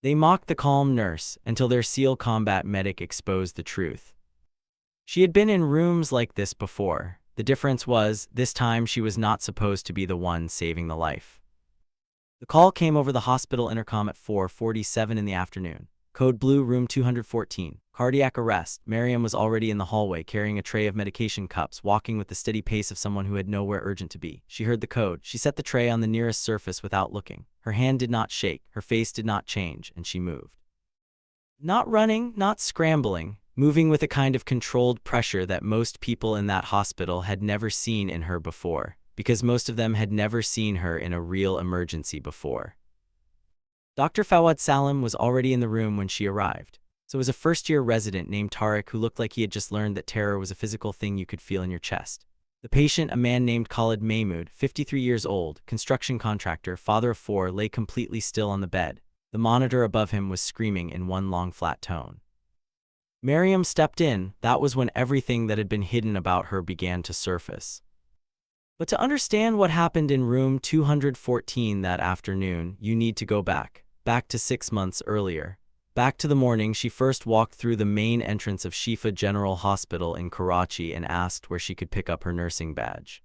They mocked the calm nurse until their SEAL combat medic exposed the truth. She had been in rooms like this before. The difference was, this time she was not supposed to be the one saving the life. The call came over the hospital intercom at 4:47 in the afternoon. Code Blue, room 214. Cardiac arrest. Miriam was already in the hallway, carrying a tray of medication cups, walking with the steady pace of someone who had nowhere urgent to be. She heard the code. She set the tray on the nearest surface without looking. Her hand did not shake, her face did not change, and she moved. Not running, not scrambling, moving with a kind of controlled pressure that most people in that hospital had never seen in her before, because most of them had never seen her in a real emergency before. Dr. Fawad Salim was already in the room when she arrived. So was a first-year resident named Tariq who looked like he had just learned that terror was a physical thing you could feel in your chest. The patient, a man named Khalid Mahmoud, 53 years old, construction contractor, father of 4, lay completely still on the bed. The monitor above him was screaming in one long flat tone. Miriam stepped in. That was when everything that had been hidden about her began to surface. But to understand what happened in room 214 that afternoon, you need to go back to 6 months earlier. Back to the morning she first walked through the main entrance of Shifa General Hospital in Karachi and asked where she could pick up her nursing badge.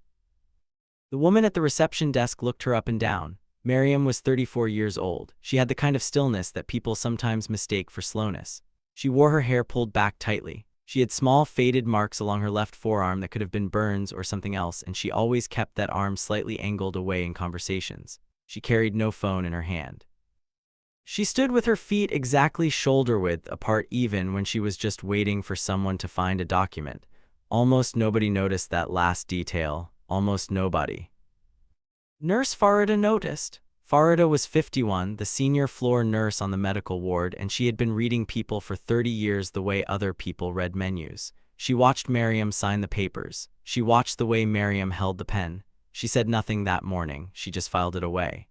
The woman at the reception desk looked her up and down. Miriam was 34 years old. She had the kind of stillness that people sometimes mistake for slowness. She wore her hair pulled back tightly. She had small faded marks along her left forearm that could have been burns or something else, and she always kept that arm slightly angled away in conversations. She carried no phone in her hand. She stood with her feet exactly shoulder-width apart even when she was just waiting for someone to find a document. Almost nobody noticed that last detail. Almost nobody. Nurse Farida noticed. Farida was 51, the senior floor nurse on the medical ward, and she had been reading people for 30 years the way other people read menus. She watched Miriam sign the papers. She watched the way Miriam held the pen. She said nothing that morning. She just filed it away.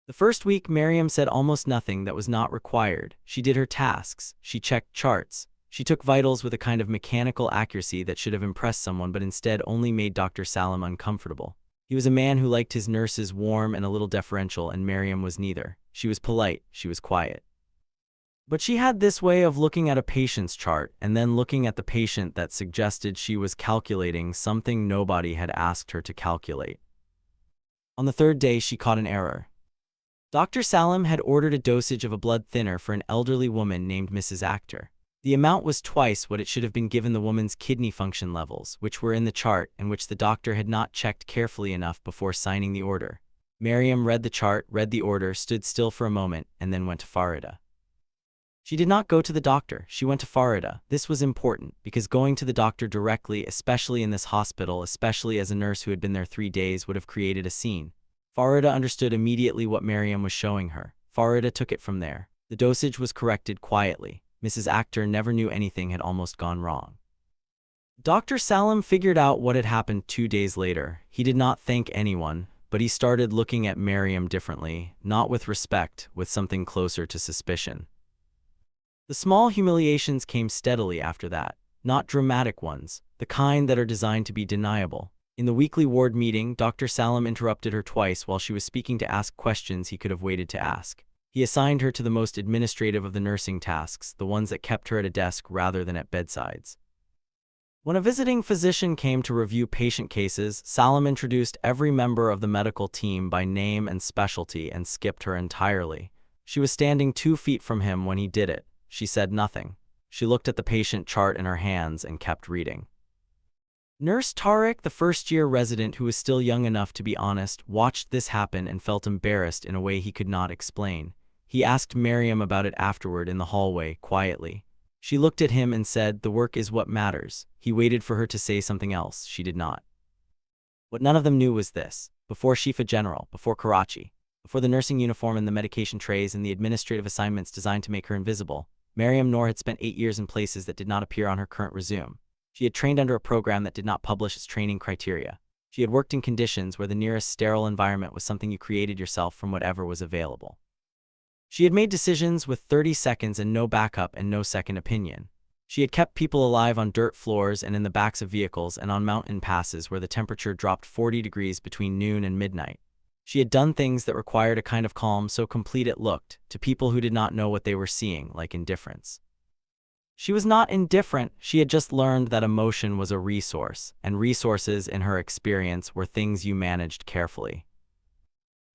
The first week, Miriam said almost nothing that was not required. She did her tasks. She checked charts. She took vitals with a kind of mechanical accuracy that should have impressed someone but instead only made Dr. Salim uncomfortable. He was a man who liked his nurses warm and a little deferential, and Miriam was neither. She was polite, she was quiet. But she had this way of looking at a patient's chart and then looking at the patient that suggested she was calculating something nobody had asked her to calculate. On the third day, she caught an error. Dr. Salim had ordered a dosage of a blood thinner for an elderly woman named Mrs. Akhtar. The amount was twice what it should have been given the woman's kidney function levels, which were in the chart and which the doctor had not checked carefully enough before signing the order. Miriam read the chart, read the order, stood still for a moment, and then went to Farida. She did not go to the doctor, she went to Farida. This was important, because going to the doctor directly, especially in this hospital, especially as a nurse who had been there 3 days, would have created a scene. Farida understood immediately what Miriam was showing her. Farida took it from there. The dosage was corrected quietly. Mrs. Akhtar never knew anything had almost gone wrong. Dr. Salim figured out what had happened 2 days later. He did not thank anyone, but he started looking at Miriam differently, not with respect, with something closer to suspicion. The small humiliations came steadily after that, not dramatic ones, the kind that are designed to be deniable. In the weekly ward meeting, Dr. Salim interrupted her twice while she was speaking to ask questions he could have waited to ask. He assigned her to the most administrative of the nursing tasks, the ones that kept her at a desk rather than at bedsides. When a visiting physician came to review patient cases, Salim introduced every member of the medical team by name and specialty and skipped her entirely. She was standing 2 feet from him when he did it. She said nothing. She looked at the patient chart in her hands and kept reading. Nurse Tariq, the first-year resident who was still young enough to be honest, watched this happen and felt embarrassed in a way he could not explain. He asked Miriam about it afterward in the hallway, quietly. She looked at him and said, "The work is what matters." He waited for her to say something else. She did not. What none of them knew was this. Before Shifa General, before Karachi, before the nursing uniform and the medication trays and the administrative assignments designed to make her invisible, Miriam Noor had spent 8 years in places that did not appear on her current resume. She had trained under a program that did not publish its training criteria. She had worked in conditions where the nearest sterile environment was something you created yourself from whatever was available. She had made decisions with 30 seconds and no backup and no second opinion. She had kept people alive on dirt floors and in the backs of vehicles and on mountain passes where the temperature dropped 40 degrees between noon and midnight. She had done things that required a kind of calm so complete it looked, to people who did not know what they were seeing, like indifference. She was not indifferent, she had just learned that emotion was a resource, and resources in her experience were things you managed carefully.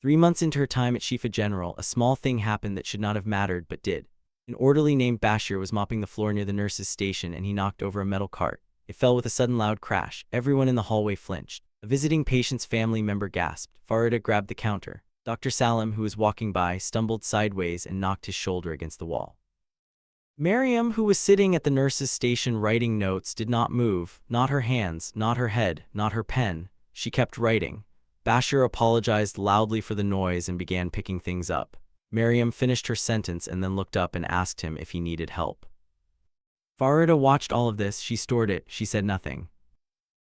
3 months into her time at Chief General, a small thing happened that should not have mattered but did. An orderly named Bashir was mopping the floor near the nurse's station and he knocked over a metal cart. It fell with a sudden loud crash. Everyone in the hallway flinched. A visiting patient's family member gasped. Farida grabbed the counter. Dr. Salim, who was walking by, stumbled sideways and knocked his shoulder against the wall. Mariam, who was sitting at the nurse's station writing notes, did not move. Not her hands, not her head, not her pen. She kept writing. Bashir apologized loudly for the noise and began picking things up. Mariam finished her sentence and then looked up and asked him if he needed help. Farida watched all of this. She stored it. She said nothing.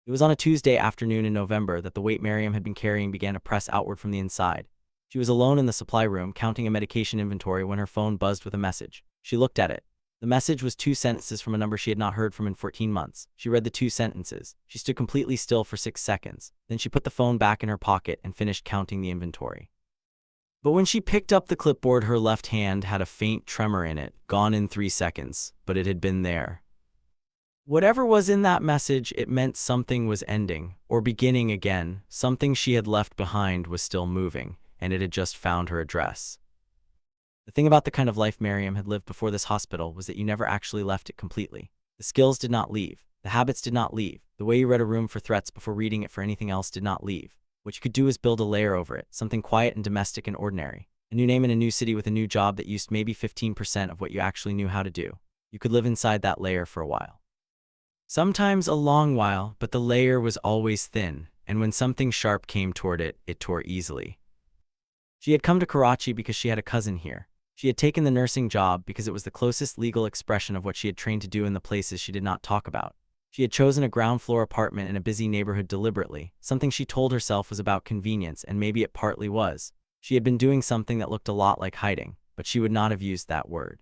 It was on a Tuesday afternoon in November that the weight Mariam had been carrying began to press outward from the inside. She was alone in the supply room, counting a medication inventory when her phone buzzed with a message. She looked at it. The message was 2 sentences from a number she had not heard from in 14 months. She read the 2 sentences. She stood completely still for 6 seconds. Then she put the phone back in her pocket and finished counting the inventory. But when she picked up the clipboard, her left hand had a faint tremor in it, gone in 3 seconds, but it had been there. Whatever was in that message, it meant something was ending, or beginning again. Something she had left behind was still moving, and it had just found her address. The thing about the kind of life Mariam had lived before this hospital was that you never actually left it completely. The skills did not leave. The habits did not leave. The way you read a room for threats before reading it for anything else did not leave. What you could do is build a layer over it, something quiet and domestic and ordinary. A new name in a new city with a new job that used maybe 15% of what you actually knew how to do. You could live inside that layer for a while. Sometimes a long while, but the layer was always thin, and when something sharp came toward it, it tore easily. She had come to Karachi because she had a cousin here. She had taken the nursing job because it was the closest legal expression of what she had trained to do in the places she did not talk about. She had chosen a ground-floor apartment in a busy neighborhood deliberately, something she told herself was about convenience, and maybe it partly was. She had been doing something that looked a lot like hiding, but she would not have used that word.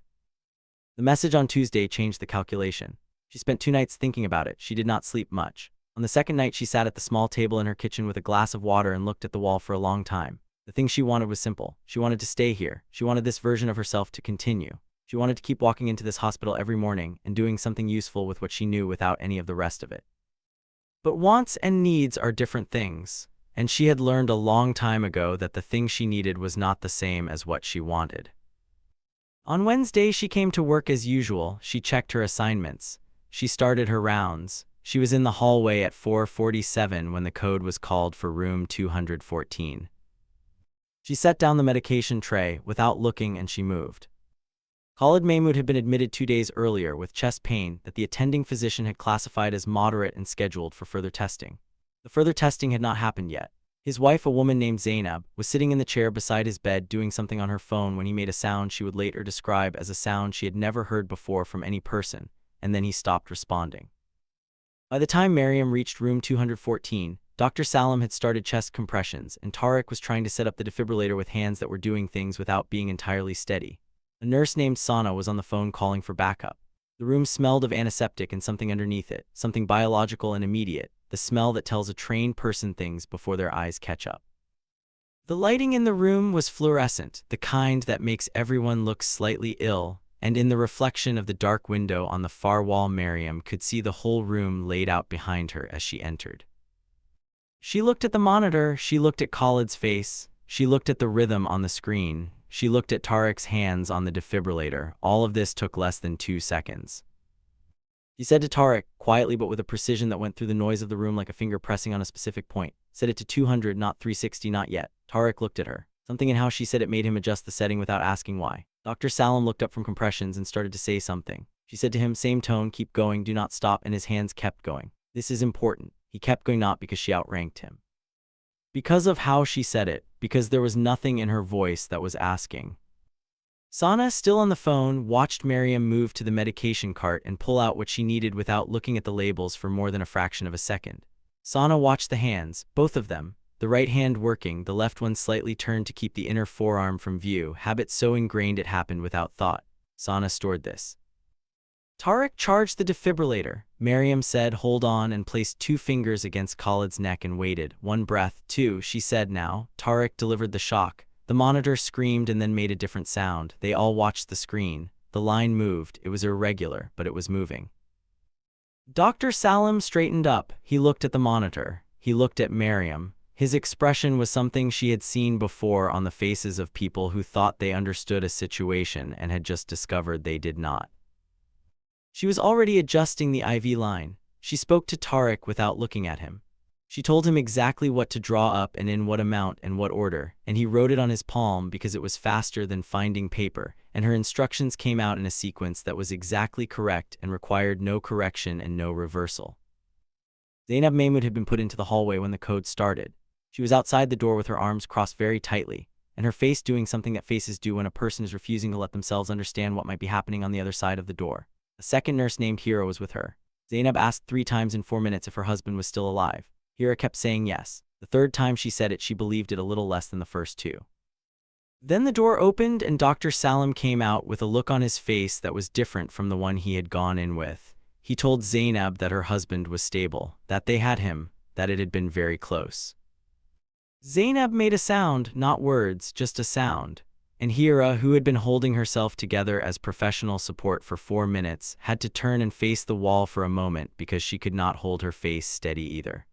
The message on Tuesday changed the calculation. She spent 2 nights thinking about it. She did not sleep much. On the second night, she sat at the small table in her kitchen with a glass of water and looked at the wall for a long time. The thing she wanted was simple. She wanted to stay here. She wanted this version of herself to continue. She wanted to keep walking into this hospital every morning and doing something useful with what she knew without any of the rest of it. But wants and needs are different things, and she had learned a long time ago that the thing she needed was not the same as what she wanted. On Wednesday, she came to work as usual. She checked her assignments. She started her rounds. She was in the hallway at 4:47 when the code was called for room 214. She set down the medication tray without looking and she moved. Khalid Mahmoud had been admitted 2 days earlier with chest pain that the attending physician had classified as moderate and scheduled for further testing. The further testing had not happened yet. His wife, a woman named Zainab, was sitting in the chair beside his bed doing something on her phone when he made a sound she would later describe as a sound she had never heard before from any person, and then he stopped responding. By the time Mariam reached room 214, Dr. Salim had started chest compressions, and Tariq was trying to set up the defibrillator with hands that were doing things without being entirely steady. A nurse named Sana was on the phone calling for backup. The room smelled of antiseptic and something underneath it, something biological and immediate, the smell that tells a trained person things before their eyes catch up. The lighting in the room was fluorescent, the kind that makes everyone look slightly ill, and in the reflection of the dark window on the far wall, Mariam could see the whole room laid out behind her as she entered. She looked at the monitor, she looked at Khalid's face, she looked at the rhythm on the screen, she looked at Tariq's hands on the defibrillator. All of this took less than 2 seconds. She said to Tariq, quietly but with a precision that went through the noise of the room like a finger pressing on a specific point, "Set it to 200, not 360, not yet." Tariq looked at her. Something in how she said it made him adjust the setting without asking why. Dr. Salim looked up from compressions and started to say something. She said to him, same tone, "Keep going, do not stop," and his hands kept going. "This is important." He kept going, not because she outranked him. Because of how she said it, because there was nothing in her voice that was asking. Sana, still on the phone, watched Mariam move to the medication cart and pull out what she needed without looking at the labels for more than a fraction of a second. Sana watched the hands, both of them, the right hand working, the left one slightly turned to keep the inner forearm from view, habit so ingrained it happened without thought. Sana stored this. Tarek charged the defibrillator. Miriam said, hold on, and placed 2 fingers against Khalid's neck and waited. 1 breath, 2, she said now. Tarek delivered the shock. The monitor screamed and then made a different sound. They all watched the screen. The line moved. It was irregular, but it was moving. Dr. Salim straightened up. He looked at the monitor. He looked at Miriam. His expression was something she had seen before on the faces of people who thought they understood a situation and had just discovered they did not. She was already adjusting the IV line. She spoke to Tarek without looking at him. She told him exactly what to draw up and in what amount and what order, and he wrote it on his palm because it was faster than finding paper, and her instructions came out in a sequence that was exactly correct and required no correction and no reversal. Zainab Mahmoud had been put into the hallway when the code started. She was outside the door with her arms crossed very tightly, and her face doing something that faces do when a person is refusing to let themselves understand what might be happening on the other side of the door. A second nurse named Hira was with her. Zainab asked 3 times in 4 minutes if her husband was still alive. Hira kept saying yes. The 3rd time she said it, she believed it a little less than the first 2. Then the door opened and Dr. Salim came out with a look on his face that was different from the one he had gone in with. He told Zainab that her husband was stable, that they had him, that it had been very close. Zainab made a sound, not words, just a sound. And Hira, who had been holding herself together as professional support for 4 minutes, had to turn and face the wall for a moment because she could not hold her face steady either.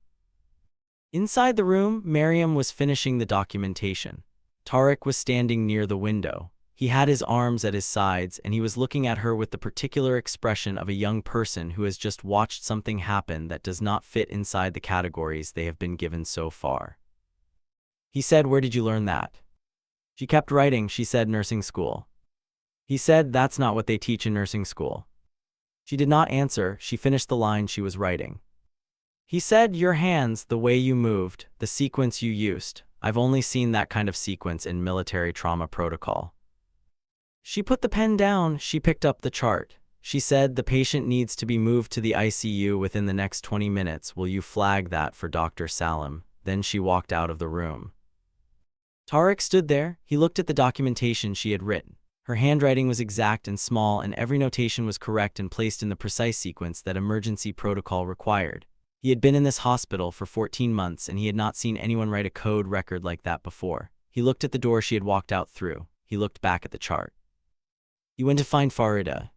Inside the room, Miriam was finishing the documentation. Tarek was standing near the window. He had his arms at his sides and he was looking at her with the particular expression of a young person who has just watched something happen that does not fit inside the categories they have been given so far. He said, "Where did you learn that?" She kept writing. She said, "Nursing school." He said, "That's not what they teach in nursing school." She did not answer. She finished the line she was writing. He said, "Your hands, the way you moved, the sequence you used. I've only seen that kind of sequence in military trauma protocol." She put the pen down. She picked up the chart. She said, "The patient needs to be moved to the ICU within the next 20 minutes. Will you flag that for Dr. Salim?" Then she walked out of the room. Tarek stood there. He looked at the documentation she had written. Her handwriting was exact and small, and every notation was correct and placed in the precise sequence that emergency protocol required. He had been in this hospital for 14 months, and he had not seen anyone write a code record like that before. He looked at the door she had walked out through. He looked back at the chart. He went to find Farida.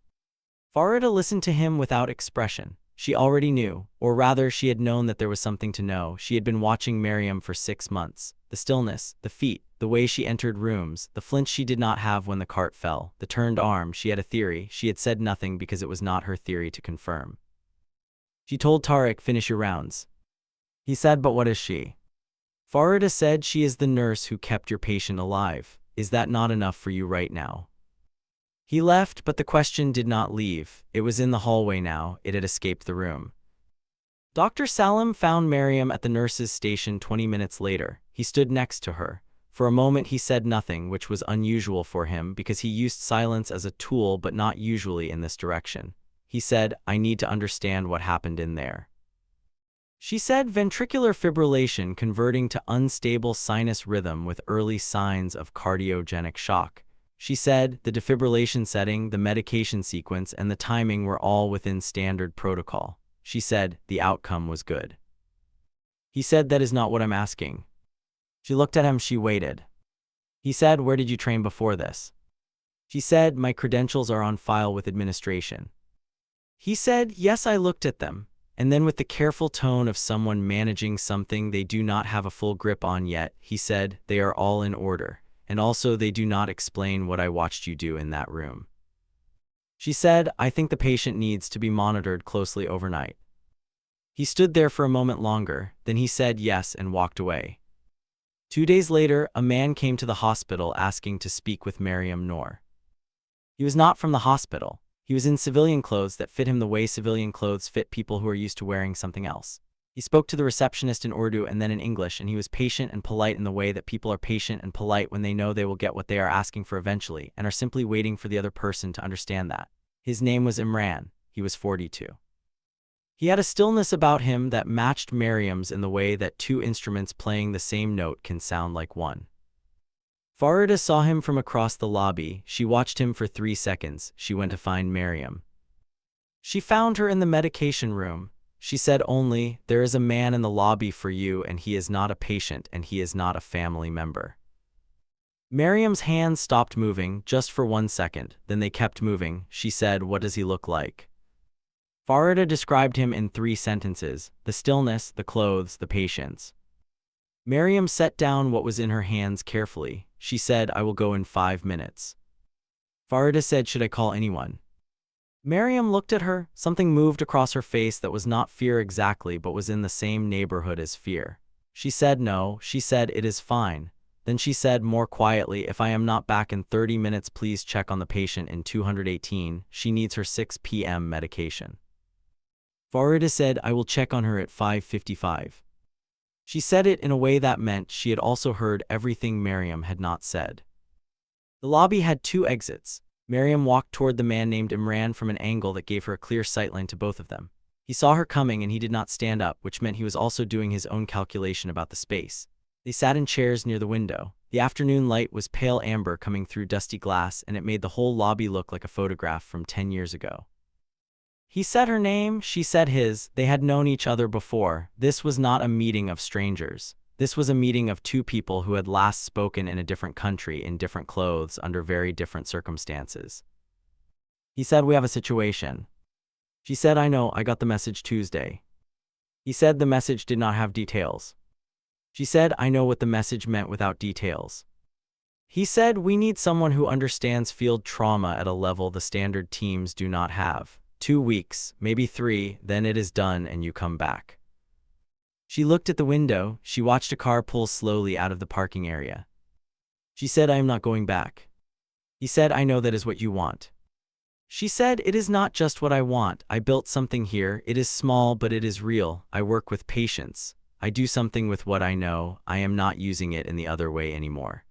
Farida listened to him without expression. She already knew, or rather she had known that there was something to know. She had been watching Miriam for 6 months. The stillness, the feet, the way she entered rooms, the flinch she did not have when the cart fell, the turned arm. She had a theory. She had said nothing because it was not her theory to confirm. She told Tarek, "Finish your rounds." He said, "But what is she?" Farida said, "She is the nurse who kept your patient alive. Is that not enough for you right now?" He left, but the question did not leave. It was in the hallway now. It had escaped the room. Dr. Salim found Miriam at the nurse's station 20 minutes later. He stood next to her. For a moment he said nothing, which was unusual for him because he used silence as a tool, but not usually in this direction. He said, "I need to understand what happened in there." She said, "Ventricular fibrillation converting to unstable sinus rhythm with early signs of cardiogenic shock." She said, "The defibrillation setting, the medication sequence, and the timing were all within standard protocol." She said, "The outcome was good." He said, "That is not what I'm asking." She looked at him. She waited. He said, "Where did you train before this?" She said, "My credentials are on file with administration." He said, "Yes, I looked at them." And then with the careful tone of someone managing something they do not have a full grip on yet, he said, "They are all in order. And also they do not explain what I watched you do in that room." She said, "I think the patient needs to be monitored closely overnight." He stood there for a moment longer, then he said yes and walked away. 2 days later, a man came to the hospital asking to speak with Miriam Noor. He was not from the hospital. He was in civilian clothes that fit him the way civilian clothes fit people who are used to wearing something else. He spoke to the receptionist in Urdu and then in English, and he was patient and polite in the way that people are patient and polite when they know they will get what they are asking for eventually and are simply waiting for the other person to understand that. His name was Imran. He was 42. He had a stillness about him that matched Miriam's in the way that 2 instruments playing the same note can sound like one. Farida saw him from across the lobby. She watched him for 3 seconds. She went to find Miriam. She found her in the medication room. She said only, "There is a man in the lobby for you, and he is not a patient and he is not a family member." Miriam's hands stopped moving just for 1 second, then they kept moving. She said, "What does he look like?" Farida described him in 3 sentences: the stillness, the clothes, the patience. Miriam set down what was in her hands carefully. She said, "I will go in 5 minutes." Farida said, "Should I call anyone?" Miriam looked at her. Something moved across her face that was not fear exactly, but was in the same neighborhood as fear. She said no. She said, "It is fine." Then she said more quietly, "If I am not back in 30 minutes, please check on the patient in 218. She needs her 6 p.m. medication." Farida said, "I will check on her at 5:55. She said it in a way that meant she had also heard everything Miriam had not said. The lobby had 2 exits. Miriam walked toward the man named Imran from an angle that gave her a clear sightline to both of them. He saw her coming and he did not stand up, which meant he was also doing his own calculation about the space. They sat in chairs near the window. The afternoon light was pale amber coming through dusty glass, and it made the whole lobby look like a photograph from 10 years ago. He said her name, she said his. They had known each other before. This was not a meeting of strangers. This was a meeting of 2 people who had last spoken in a different country, in different clothes, under very different circumstances. He said, "We have a situation." She said, "I know, I got the message Tuesday." He said the message did not have details. She said, "I know what the message meant without details." He said, "We need someone who understands field trauma at a level the standard teams do not have. 2 weeks, maybe 3, then it is done and you come back." She looked at the window. She watched a car pull slowly out of the parking area. She said, "I am not going back." He said, "I know that is what you want." She said, "It is not just what I want. I built something here. It is small, but it is real. I work with patience. I do something with what I know. I am not using it in the other way anymore."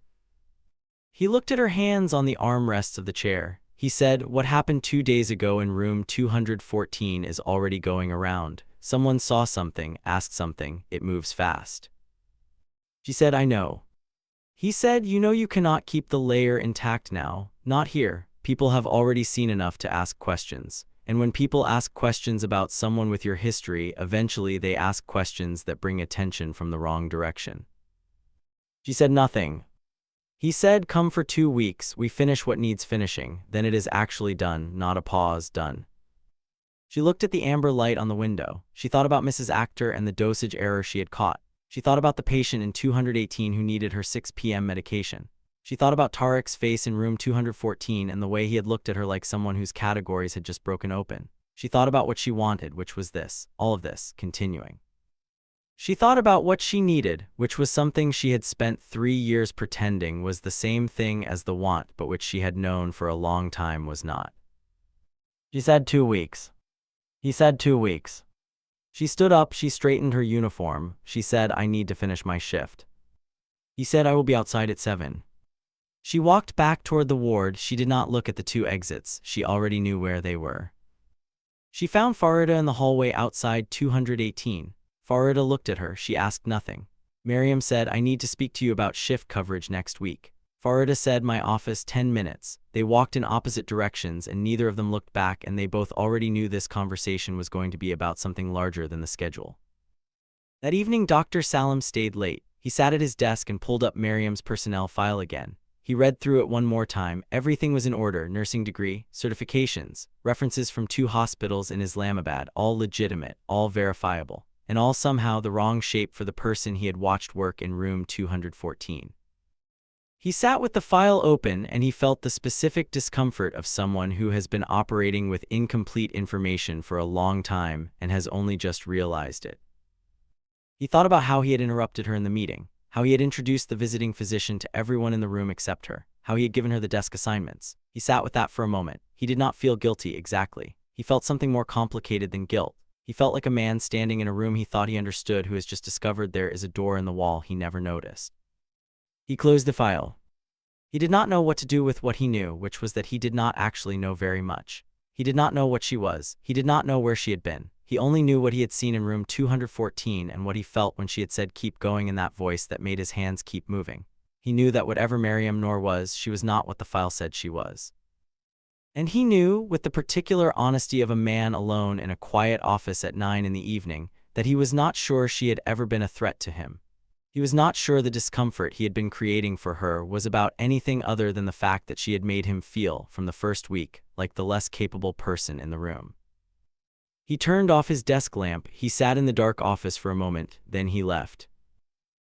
He looked at her hands on the armrests of the chair. He said, "What happened 2 days ago in room 214 is already going around. Someone saw something, asked something, it moves fast." She said, "I know." He said, "You know you cannot keep the layer intact now. Not here. People have already seen enough to ask questions. And when people ask questions about someone with your history, eventually they ask questions that bring attention from the wrong direction." She said nothing. He said, "Come for 2 weeks, we finish what needs finishing, then it is actually done, not a pause, done." She looked at the amber light on the window. She thought about Mrs. Actor and the dosage error she had caught. She thought about the patient in 218 who needed her 6 p.m. medication. She thought about Tariq's face in room 214 and the way he had looked at her like someone whose categories had just broken open. She thought about what she wanted, which was this, all of this, continuing. She thought about what she needed, which was something she had spent 3 years pretending was the same thing as the want, but which she had known for a long time was not. She said 2 weeks. He said 2 weeks. She stood up, she straightened her uniform. She said, "I need to finish my shift." He said, "I will be outside at 7. She walked back toward the ward. She did not look at the 2 exits. She already knew where they were. She found Farida in the hallway outside 218. Farida looked at her. She asked nothing. Miriam said, "I need to speak to you about shift coverage next week." Farida said, "My office, 10 minutes. They walked in opposite directions and neither of them looked back, and they both already knew this conversation was going to be about something larger than the schedule. That evening, Dr. Salim stayed late. He sat at his desk and pulled up Miriam's personnel file again. He read through it one more time. Everything was in order: nursing degree, certifications, references from 2 hospitals in Islamabad, all legitimate, all verifiable, and all somehow the wrong shape for the person he had watched work in room 214. He sat with the file open and he felt the specific discomfort of someone who has been operating with incomplete information for a long time and has only just realized it. He thought about how he had interrupted her in the meeting, how he had introduced the visiting physician to everyone in the room except her, how he had given her the desk assignments. He sat with that for a moment. He did not feel guilty exactly. He felt something more complicated than guilt. He felt like a man standing in a room he thought he understood who has just discovered there is a door in the wall he never noticed. He closed the file. He did not know what to do with what he knew, which was that he did not actually know very much. He did not know what she was. He did not know where she had been. He only knew what he had seen in room 214 and what he felt when she had said keep going in that voice that made his hands keep moving. He knew that whatever Miriam Noor was, she was not what the file said she was. And he knew, with the particular honesty of a man alone in a quiet office at 9 in the evening, that he was not sure she had ever been a threat to him. He was not sure the discomfort he had been creating for her was about anything other than the fact that she had made him feel, from the first week, like the less capable person in the room. He turned off his desk lamp, he sat in the dark office for a moment, then he left.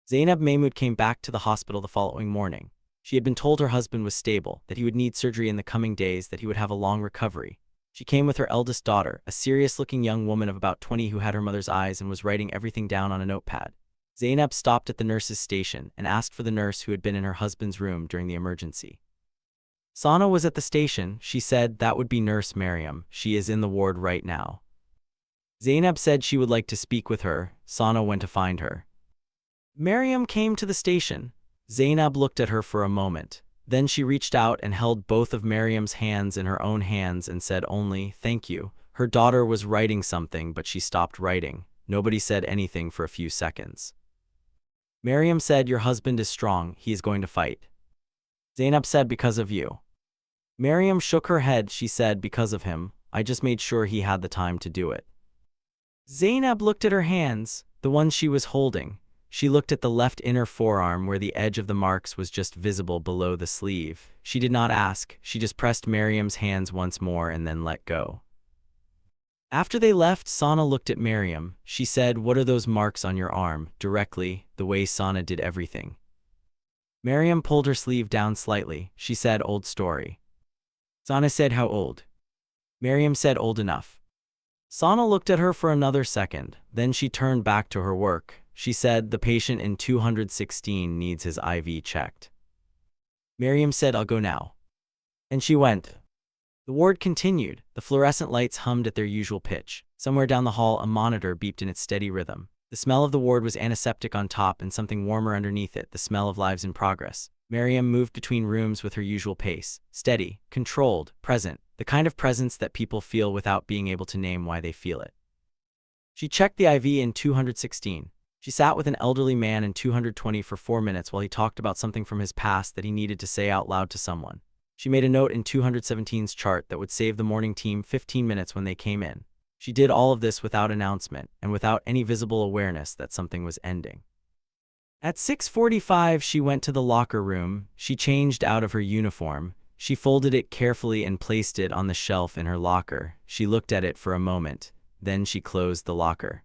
Zainab Mahmoud came back to the hospital the following morning. She had been told her husband was stable, that he would need surgery in the coming days, that he would have a long recovery. She came with her eldest daughter, a serious-looking young woman of about 20 who had her mother's eyes and was writing everything down on a notepad. Zainab stopped at the nurse's station and asked for the nurse who had been in her husband's room during the emergency. Sana was at the station. She said that would be Nurse Mariam. She is in the ward right now. Zainab said she would like to speak with her. Sana went to find her. Mariam came to the station. Zainab looked at her for a moment. Then she reached out and held both of Mariam's hands in her own hands and said only, "Thank you." Her daughter was writing something, but she stopped writing. Nobody said anything for a few seconds. Mariam said, "Your husband is strong. He is going to fight." Zainab said, "Because of you." Mariam shook her head. She said, "Because of him. I just made sure he had the time to do it." Zainab looked at her hands, the ones she was holding. She looked at the left inner forearm where the edge of the marks was just visible below the sleeve. She did not ask, she just pressed Mariam's hands once more and then let go. After they left, Sana looked at Mariam. She said, "What are those marks on your arm?" Directly, the way Sana did everything. Mariam pulled her sleeve down slightly. She said, "Old story." Sana said, "How old?" Mariam said, "Old enough." Sana looked at her for another second. Then she turned back to her work. She said, "The patient in 216 needs his IV checked." Mariam said, "I'll go now." And she went. The ward continued. The fluorescent lights hummed at their usual pitch. Somewhere down the hall, a monitor beeped in its steady rhythm. The smell of the ward was antiseptic on top and something warmer underneath it, the smell of lives in progress. Mariam moved between rooms with her usual pace. Steady, controlled, present. The kind of presence that people feel without being able to name why they feel it. She checked the IV in 216. She sat with an elderly man in 220 for 4 minutes while he talked about something from his past that he needed to say out loud to someone. She made a note in 217's chart that would save the morning team 15 minutes when they came in. She did all of this without announcement and without any visible awareness that something was ending. At 6:45, she went to the locker room. She changed out of her uniform. She folded it carefully and placed it on the shelf in her locker. She looked at it for a moment. Then she closed the locker.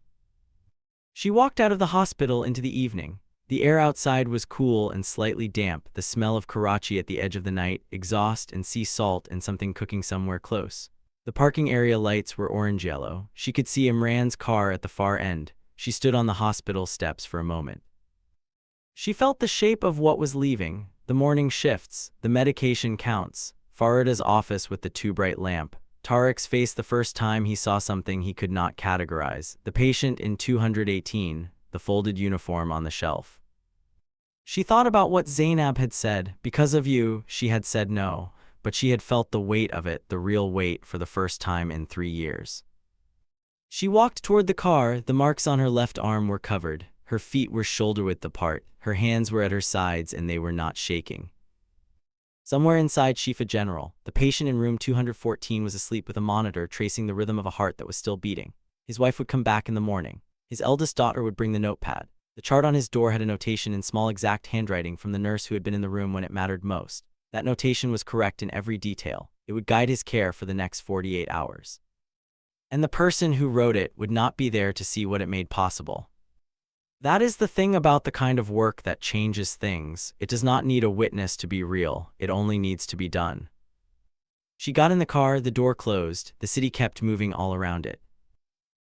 She walked out of the hospital into the evening. The air outside was cool and slightly damp, the smell of Karachi at the edge of the night, exhaust and sea salt and something cooking somewhere close. The parking area lights were orange-yellow. She could see Imran's car at the far end. She stood on the hospital steps for a moment. She felt the shape of what was leaving, the morning shifts, the medication counts, Farida's office with the too bright lamp, Tariq's face the first time he saw something he could not categorize, the patient in 218, the folded uniform on the shelf. She thought about what Zainab had said. Because of you, she had said no, but she had felt the weight of it, the real weight, for the first time in 3 years. She walked toward the car. The marks on her left arm were covered. Her feet were shoulder-width apart. Her hands were at her sides and they were not shaking. Somewhere inside Shifa General, the patient in room 214 was asleep with a monitor tracing the rhythm of a heart that was still beating. His wife would come back in the morning. His eldest daughter would bring the notepad. The chart on his door had a notation in small exact handwriting from the nurse who had been in the room when it mattered most. That notation was correct in every detail. It would guide his care for the next 48 hours. And the person who wrote it would not be there to see what it made possible. That is the thing about the kind of work that changes things. It does not need a witness to be real. It only needs to be done. She got in the car, the door closed, the city kept moving all around it.